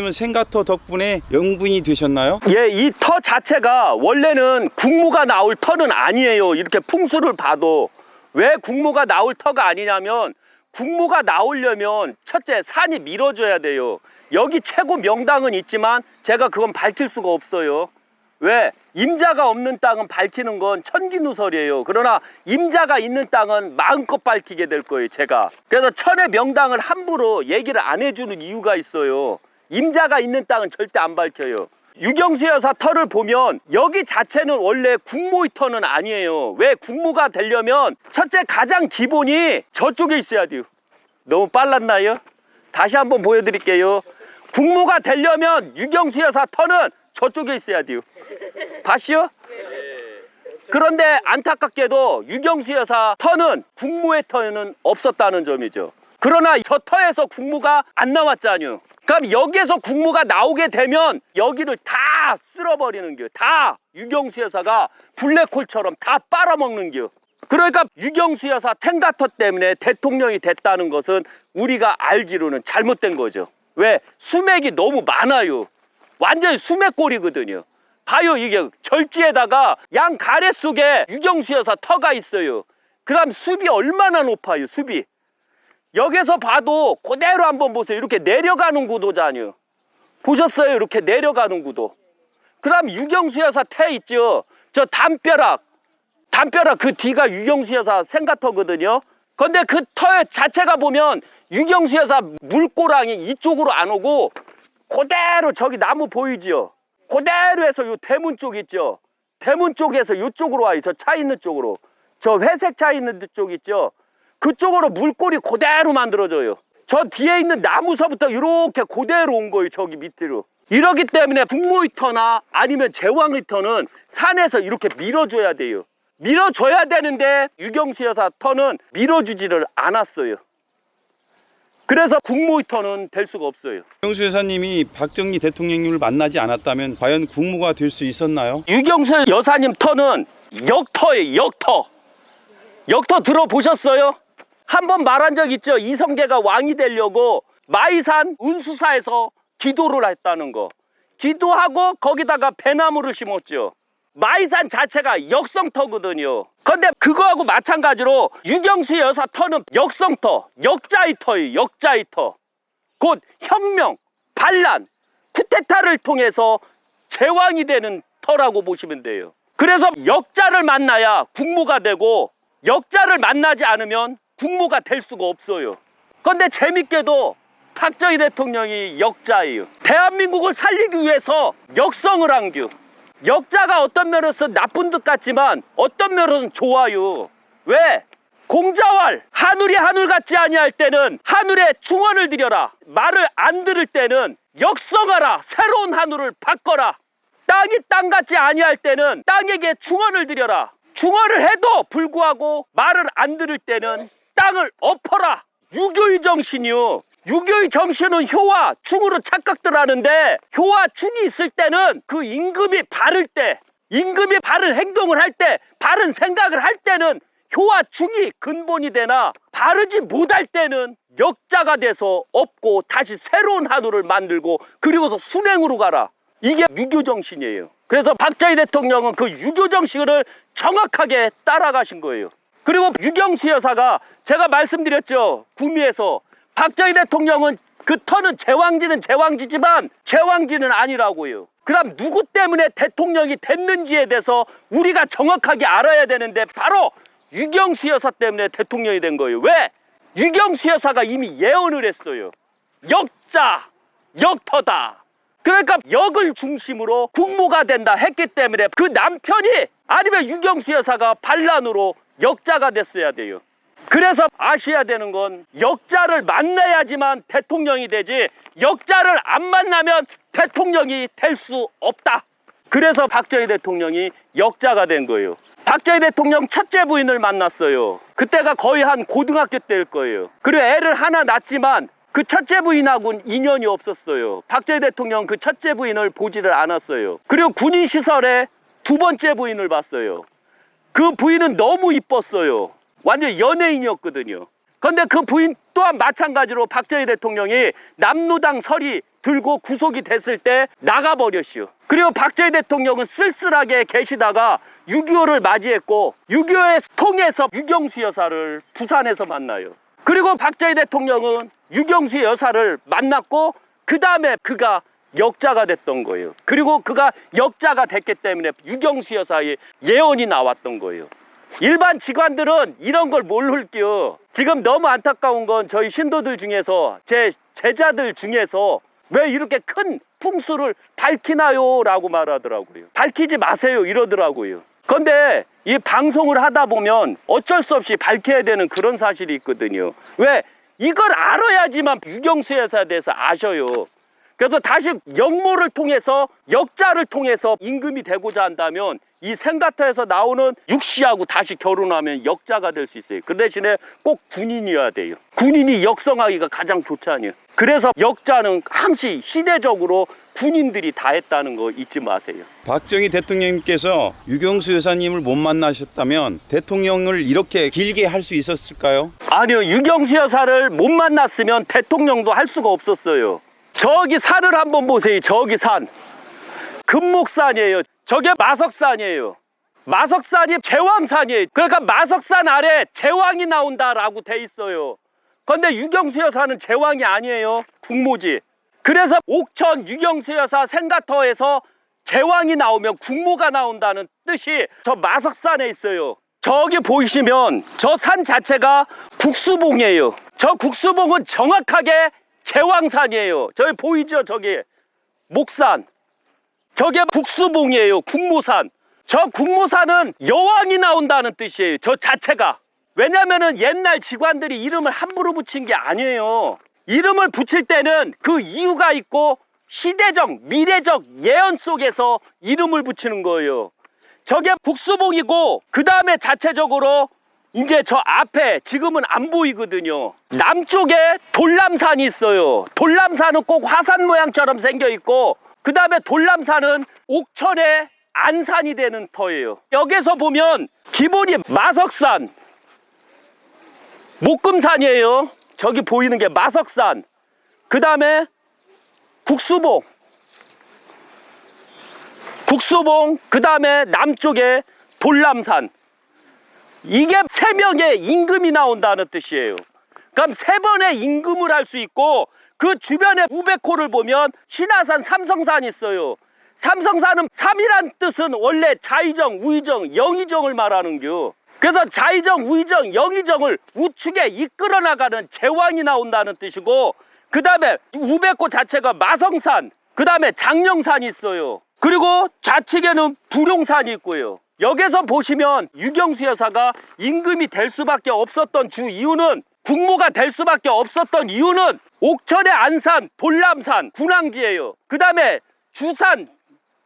그러면 생가터 덕분에 영분이 되셨나요? 예, 이 터 자체가 원래는 국모가 나올 터는 아니에요. 이렇게 풍수를 봐도. 왜 국모가 나올 터가 아니냐면, 국모가 나오려면 첫째 산이 밀어줘야 돼요. 여기 최고 명당은 있지만 제가 그건 밝힐 수가 없어요. 왜? 임자가 없는 땅은 밝히는 건 천기누설이에요. 그러나 임자가 있는 땅은 마음껏 밝히게 될 거예요, 제가. 그래서 천의 명당을 함부로 얘기를 안 해주는 이유가 있어요. 임자가 있는 땅은 절대 안 밝혀요. 유경수 여사 터를 보면 여기 자체는 원래 국모의 터는 아니에요. 왜? 국모가 되려면 첫째 가장 기본이 저쪽에 있어야 돼요. 너무 빨랐나요? 다시 한번 보여드릴게요. 국모가 되려면 유경수 여사 터는 저쪽에 있어야 돼요. 다시요? 그런데 안타깝게도 유경수 여사 터는 국모의 터에는 없었다는 점이죠. 그러나 저 터에서 국모가 안 나왔잖아요. 그럼 여기에서 국모가 나오게 되면 여기를 다 쓸어버리는 겨. 다 유경수 여사가 블랙홀처럼 다 빨아먹는 겨. 그러니까 유경수 여사 생가터 때문에 대통령이 됐다는 것은 우리가 알기로는 잘못된 거죠. 왜? 수맥이 너무 많아요. 완전히 수맥골이거든요. 봐요, 이게 절지에다가 양 가래 속에 유경수 여사 터가 있어요. 그럼 숲이 얼마나 높아요, 숲이. 여기서 봐도 그대로 한번 보세요. 이렇게 내려가는 구도잖아요. 보셨어요? 이렇게 내려가는 구도. 그럼 유경수 여사 태 있죠. 저 담벼락 그 뒤가 유경수 여사 생가터거든요. 근데 그 터 자체가 보면 유경수 여사 물고랑이 이쪽으로 안 오고 그대로 저기 나무 보이죠? 그대로 해서 요 대문 쪽 있죠? 대문 쪽에서 이쪽으로 와요. 저 차 있는 쪽으로. 저 회색 차 있는 쪽 있죠? 그쪽으로 물꼬리 그대로 만들어져요. 저 뒤에 있는 나무서부터 이렇게 그대로 온 거예요. 저기 밑으로. 이러기 때문에 국모의 터나 아니면 제왕의 터는 산에서 이렇게 밀어줘야 돼요. 밀어줘야 되는데 유경수 여사 터는 밀어주지를 않았어요. 그래서 국모의 터는 될 수가 없어요. 유경수 여사님이 박정희 대통령님을 만나지 않았다면 과연 국모가 될 수 있었나요? 유경수 여사님 터는 역터예요. 역터 들어보셨어요? 한번 말한 적 있죠. 이성계가 왕이 되려고 마이산 운수사에서 기도를 했다는 거. 기도하고 거기다가 배나무를 심었죠. 마이산 자체가 역성터거든요. 근데 그거하고 마찬가지로 유경수 여사 터는 역성터, 역자의 터예요. 역자의 터. 곧 혁명, 반란, 쿠데타를 통해서 제왕이 되는 터라고 보시면 돼요. 그래서 역자를 만나야 국모가 되고 역자를 만나지 않으면 국모가 될 수가 없어요. 그런데 재밌게도 박정희 대통령이 역자예요. 대한민국을 살리기 위해서 역성을 한겨. 역자가 어떤 면에서 나쁜 듯 같지만 어떤 면에서는 좋아요. 왜? 공자왈 하늘이 하늘 같지 아니할 때는 하늘에 충언을 드려라. 말을 안 들을 때는 역성하라. 새로운 하늘을 바꿔라. 땅이 땅 같지 아니할 때는 땅에게 충언을 드려라. 충언을 해도 불구하고 말을 안 들을 때는 땅을 엎어라. 유교의 정신이요. 유교의 정신은 효와 충으로 착각들 하는데 효와 충이 있을 때는 그 임금이 바를 때, 임금이 바른 행동을 할 때, 바른 생각을 할 때는 효와 충이 근본이 되나 바르지 못할 때는 역자가 돼서 엎고 다시 새로운 한우를 만들고 그리고서 순행으로 가라. 이게 유교 정신이에요. 그래서 박정희 대통령은 그 유교 정신을 정확하게 따라가신 거예요. 그리고 유경수 여사가 제가 말씀드렸죠. 구미에서 박정희 대통령은 그 터는 제왕지는 제왕지지만 제왕지는 아니라고요. 그럼 누구 때문에 대통령이 됐는지에 대해서 우리가 정확하게 알아야 되는데 바로 유경수 여사 때문에 대통령이 된 거예요. 왜? 유경수 여사가 이미 예언을 했어요. 역자, 역터다. 그러니까 역을 중심으로 국모가 된다 했기 때문에 그 남편이 아니면 유경수 여사가 반란으로 역자가 됐어야 돼요. 그래서 아셔야 되는 건 역자를 만나야지만 대통령이 되지 역자를 안 만나면 대통령이 될 수 없다. 그래서 박정희 대통령이 역자가 된 거예요. 박정희 대통령 첫째 부인을 만났어요. 그때가 거의 한 고등학교 때일 거예요. 그리고 애를 하나 낳았지만 그 첫째 부인하고는 인연이 없었어요. 박정희 대통령 그 첫째 부인을 보지를 않았어요. 그리고 군인시설에 두 번째 부인을 봤어요. 그 부인은 너무 이뻤어요. 완전 연예인이었거든요. 근데 그 부인 또한 마찬가지로 박정희 대통령이 남로당 설이 들고 구속이 됐을 때 나가버렸슈. 그리고 박정희 대통령은 쓸쓸하게 계시다가 6.25를 맞이했고 6.25에 통해서 유경수 여사를 부산에서 만나요. 그리고 박정희 대통령은 유경수 여사를 만났고 그 다음에 그가 역자가 됐던 거예요. 그리고 그가 역자가 됐기 때문에 유경수 여사의 예언이 나왔던 거예요. 일반 직관들은 이런 걸 모를게요. 지금 너무 안타까운 건 저희 신도들 중에서 제 제자들 중에서 왜 이렇게 큰 풍수를 밝히나요? 라고 말하더라고요. 밝히지 마세요 이러더라고요. 그런데 이 방송을 하다 보면 어쩔 수 없이 밝혀야 되는 그런 사실이 있거든요. 왜? 이걸 알아야지만 유경수 여사에 대해서 아셔요. 그래서 다시 역모를 통해서 역자를 통해서 임금이 되고자 한다면 이 생가터에서 나오는 육씨하고 다시 결혼하면 역자가 될 수 있어요. 그 대신에 꼭 군인이어야 돼요. 군인이 역성하기가 가장 좋지 않아요. 그래서 역자는 항시 시대적으로 군인들이 다 했다는 거 잊지 마세요. 박정희 대통령님께서 유경수 여사님을 못 만나셨다면 대통령을 이렇게 길게 할 수 있었을까요? 아니요, 유경수 여사를 못 만났으면 대통령도 할 수가 없었어요. 저기 산을 한번 보세요. 저기 산 금목산이에요. 저게 마석산이에요. 마석산이 제왕산이에요. 그러니까 마석산 아래 제왕이 나온다라고 돼 있어요. 그런데 유경수 여사는 제왕이 아니에요. 국모지. 그래서 옥천 유경수 여사 생가터에서 제왕이 나오면 국모가 나온다는 뜻이 저 마석산에 있어요. 저기 보이시면 저 산 자체가 국수봉이에요. 저 국수봉은 정확하게 제왕산이에요. 저기 보이죠? 저기 목산. 저게 국수봉이에요. 국모산. 저 국모산은 여왕이 나온다는 뜻이에요. 저 자체가. 왜냐면은 옛날 직관들이 이름을 함부로 붙인 게 아니에요. 이름을 붙일 때는 그 이유가 있고 시대적, 미래적 예언 속에서 이름을 붙이는 거예요. 저게 국수봉이고 그 다음에 자체적으로 이제 저 앞에 지금은 안 보이거든요. 남쪽에 돌람산이 있어요. 돌람산은 꼭 화산 모양처럼 생겨 있고 그 다음에 돌람산은 옥천의 안산이 되는 터예요. 여기서 보면 기본이 마석산, 목금산이에요. 저기 보이는 게 마석산. 그 다음에 국수봉, 그 다음에 남쪽에 돌람산. 이게 3명의 임금이 나온다는 뜻이에요. 그럼 3번의 임금을 할 수 있고 그 주변에 우백호를 보면 신화산, 삼성산이 있어요. 삼성산은 3이란 뜻은 원래 자의정, 우의정, 영의정을 말하는 겨. 그래서 자의정, 우의정, 영의정을 우측에 이끌어 나가는 제왕이 나온다는 뜻이고 그 다음에 우백호 자체가 마성산, 그 다음에 장령산이 있어요. 그리고 좌측에는 불용산이 있고요. 여기서 보시면 유경수 여사가 임금이 될 수밖에 없었던 주 이유는 국모가 될 수밖에 없었던 이유는 옥천의 안산, 돌람산, 군항지예요. 그 다음에 주산,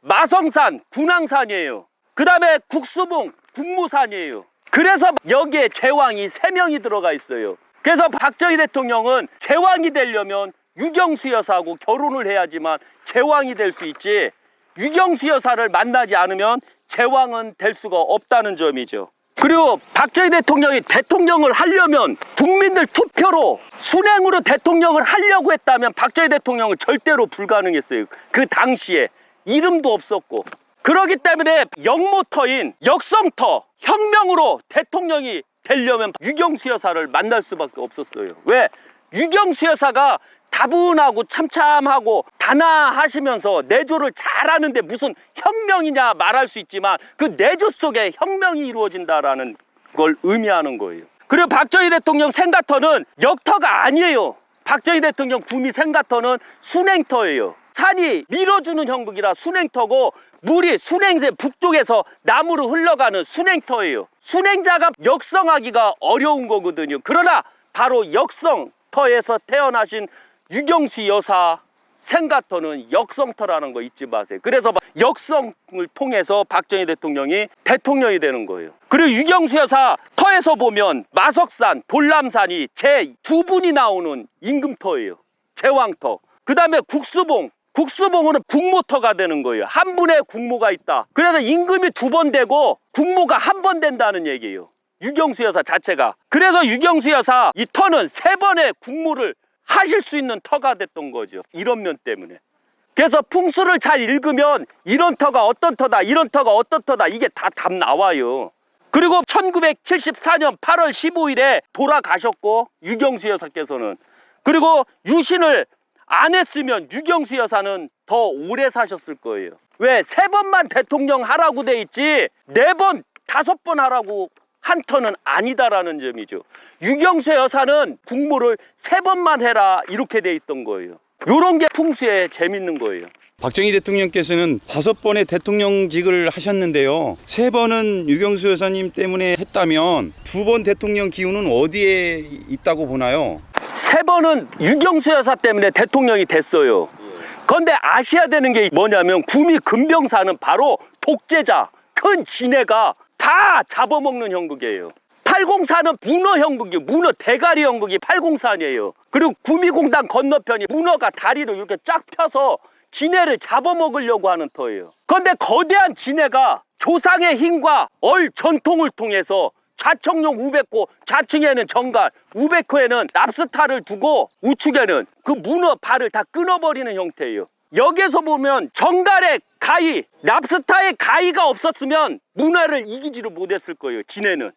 마성산, 군항산이에요. 그 다음에 국수봉, 국모산이에요. 그래서 여기에 제왕이 3명이 들어가 있어요. 그래서 박정희 대통령은 제왕이 되려면 유경수 여사하고 결혼을 해야지만 제왕이 될 수 있지 유경수 여사를 만나지 않으면 제왕은 될 수가 없다는 점이죠. 그리고 박정희 대통령이 대통령을 하려면 국민들 투표로 순행으로 대통령을 하려고 했다면 박정희 대통령은 절대로 불가능했어요. 그 당시에 이름도 없었고. 그렇기 때문에 역모터인 역성터, 혁명으로 대통령이 되려면 유경수 여사를 만날 수밖에 없었어요. 왜? 유경수 여사가 다분하고 참참하고 단아하시면서 내조를 잘하는데 무슨 혁명이냐 말할 수 있지만 그 내조 속에 혁명이 이루어진다라는 걸 의미하는 거예요. 그리고 박정희 대통령 생가터는 역터가 아니에요. 박정희 대통령 구미 생가터는 순행터예요. 산이 밀어주는 형국이라 순행터고 물이 순행새 북쪽에서 남으로 흘러가는 순행터예요. 순행자가 역성하기가 어려운 거거든요. 그러나 바로 역성터에서 태어나신 유경수 여사 생가터는 역성터라는 거 잊지 마세요. 그래서 역성을 통해서 박정희 대통령이 대통령이 되는 거예요. 그리고 유경수 여사 터에서 보면 마석산, 돌람산이 제 2분이 나오는 임금터예요. 제왕터. 그 다음에 국수봉은 국모터가 되는 거예요. 한 분의 국모가 있다. 그래서 임금이 2번 되고 국모가 1번 된다는 얘기예요. 유경수 여사 자체가. 그래서 유경수 여사 이 터는 3번의 국무를 하실 수 있는 터가 됐던 거죠. 이런 면 때문에. 그래서 풍수를 잘 읽으면 이런 터가 어떤 터다, 이런 터가 어떤 터다, 이게 다 답 나와요. 그리고 1974년 8월 15일에 돌아가셨고, 유경수 여사께서는. 그리고 유신을 안 했으면 유경수 여사는 더 오래 사셨을 거예요. 왜? 3번만 대통령 하라고 돼 있지 4번, 5번 하라고 한 터는 아니다라는 점이죠. 유경수 여사는 국무를 3번만 해라 이렇게 돼 있던 거예요. 요런 게 풍수에 재밌는 거예요. 박정희 대통령께서는 5번의 대통령직을 하셨는데요. 3번은 유경수 여사님 때문에 했다면 2번 대통령 기운은 어디에 있다고 보나요? 3번은 유경수 여사 때문에 대통령이 됐어요. 그런데 아셔야 되는 게 뭐냐면 구미 금병사는 바로 독재자, 큰 지네가 다 잡아먹는 형국이에요. 804는 문어 형국이에요. 문어 대가리 형국이 804이에요. 그리고 구미공단 건너편이 문어가 다리를 이렇게 쫙 펴서 지네를 잡아먹으려고 하는 터예요. 그런데 거대한 지네가 조상의 힘과 전통을 통해서 좌청룡 우백호, 좌측에는 정갈, 우백호에는 랍스타를 두고 우측에는 그 문어 발을 다 끊어버리는 형태예요. 여기에서 보면 정갈의 가위, 랍스타의 가위가 없었으면 문어를 이기지를 못했을 거예요. 지네는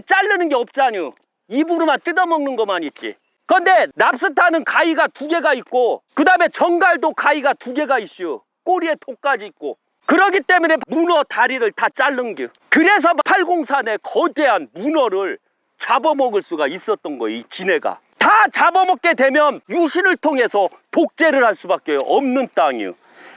자르는 게 없잖아요. 입으로만 뜯어먹는 것만 있지. 그런데 랍스타는 가위가 2개가 있고, 그 다음에 정갈도 가위가 2개가 있슈. 꼬리에 독까지 있고. 그러기 때문에 문어 다리를 다 자른 게. 그래서 804의 거대한 문어를 잡아먹을 수가 있었던 거예요. 이 지네가 다 잡아먹게 되면 유신을 통해서 독재를 할 수밖에 없는 땅이에요.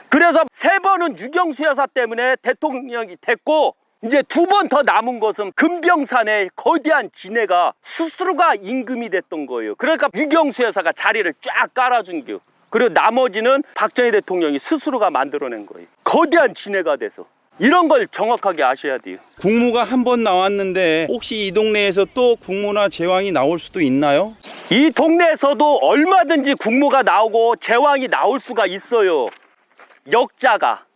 그래서 3번은 유경수 여사 때문에 대통령이 됐고, 이제 2번 더 남은 것은 금병산의 거대한 지네가 스스로가 임금이 됐던 거예요. 그러니까 유경수 여사가 자리를 쫙 깔아준 게. 그리고 나머지는 박정희 대통령이 스스로가 만들어낸 거예요. 거대한 지네가 돼서. 이런 걸 정확하게 아셔야 돼요. 국무가 한 번 나왔는데 혹시 이 동네에서 또 국무나 제왕이 나올 수도 있나요? 이 동네에서도 얼마든지 국무가 나오고 제왕이 나올 수가 있어요. 역자가.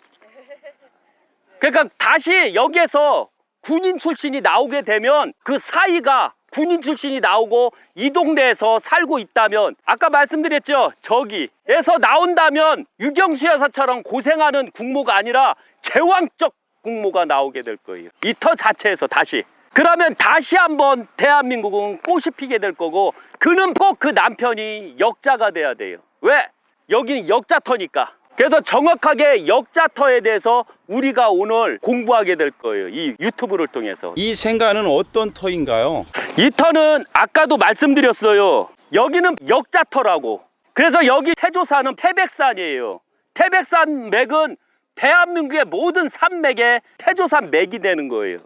그러니까 다시 여기에서 군인 출신이 나오게 되면 그 사이가 군인 출신이 나오고 이 동네에서 살고 있다면, 아까 말씀드렸죠, 저기에서 나온다면 유경수 여사처럼 고생하는 국모가 아니라 제왕적 국모가 나오게 될 거예요. 이 터 자체에서 다시. 그러면 다시 한번 대한민국은 꽃이 피게 될 거고, 그는 꼭 그 남편이 역자가 돼야 돼요. 왜? 여기는 역자터니까. 그래서 정확하게 역자터에 대해서 우리가 오늘 공부하게 될 거예요. 이 유튜브를 통해서. 이 생가는 어떤 터인가요? 이 터는 아까도 말씀드렸어요. 여기는 역자터라고. 그래서 여기 태조산은 태백산이에요. 태백산 맥은 대한민국의 모든 산맥에 태조산 맥이 되는 거예요.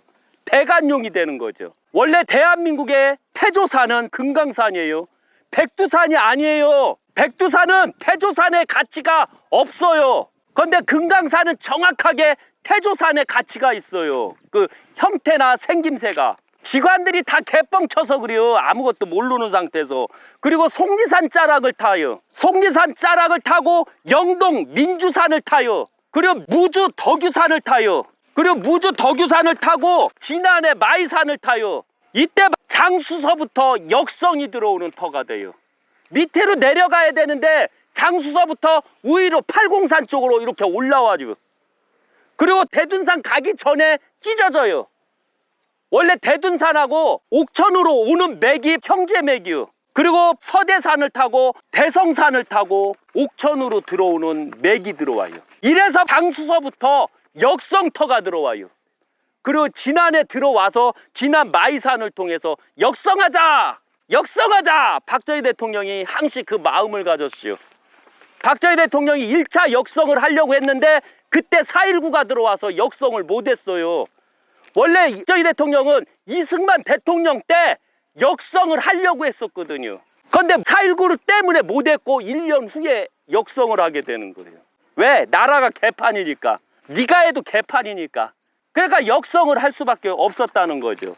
대관용이 되는 거죠. 원래 대한민국의 태조산은 금강산이에요. 백두산이 아니에요. 백두산은 태조산의 가치가 없어요. 그런데 금강산은 정확하게 태조산의 가치가 있어요. 그 형태나 생김새가. 직관들이 다 개뻥 쳐서 그래요. 아무것도 모르는 상태에서. 그리고 속리산 자락을 타요. 속리산 자락을 타고 영동 민주산을 타요. 그리고 무주 덕유산을 타요. 그리고 무주 덕유산을 타고 진안의 마이산을 타요. 이때 장수서부터 역성이 들어오는 터가 돼요. 밑으로 내려가야 되는데 장수서부터 우위로 803 쪽으로 이렇게 올라와줘요. 그리고 대둔산 가기 전에 찢어져요. 원래 대둔산하고 옥천으로 오는 맥이 형제맥이요. 그리고 서대산을 타고 대성산을 타고 옥천으로 들어오는 맥이 들어와요. 이래서 장수서부터 역성터가 들어와요. 그리고 진안에 들어와서 진안 마이산을 통해서 역성하자! 박정희 대통령이 항시 그 마음을 가졌죠. 박정희 대통령이 1차 역성을 하려고 했는데 그때 4.19가 들어와서 역성을 못했어요. 원래 박정희 대통령은 이승만 대통령 때 역성을 하려고 했었거든요. 그런데 4.19 때문에 못했고 1년 후에 역성을 하게 되는 거예요. 왜? 나라가 개판이니까. 네가 해도 개판이니까. 그러니까 역성을 할 수밖에 없었다는 거죠.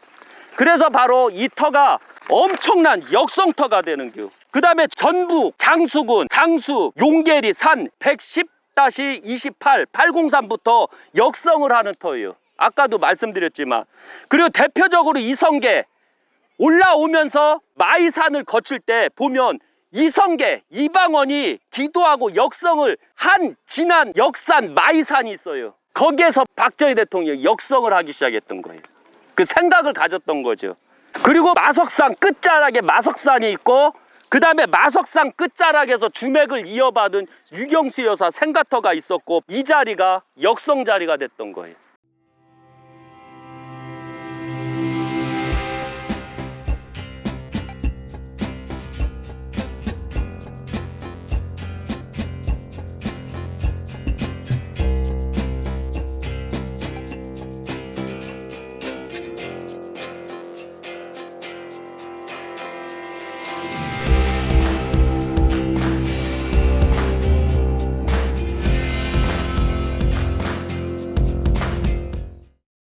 그래서 바로 이 터가 엄청난 역성터가 되는 겨. 그 다음에 전북, 장수군, 장수, 용계리, 산 110-28, 803부터 역성을 하는 터예요. 아까도 말씀드렸지만. 그리고 대표적으로 이성계 올라오면서 마이산을 거칠 때 보면 이성계, 이방원이 기도하고 역성을 한 지난 역산 마이산이 있어요. 거기에서 박정희 대통령이 역성을 하기 시작했던 거예요. 그 생각을 가졌던 거죠. 그리고 마석산 끝자락에 마석산이 있고, 그 다음에 마석산 끝자락에서 주맥을 이어받은 유경수 여사 생가터가 있었고, 이 자리가 역성 자리가 됐던 거예요.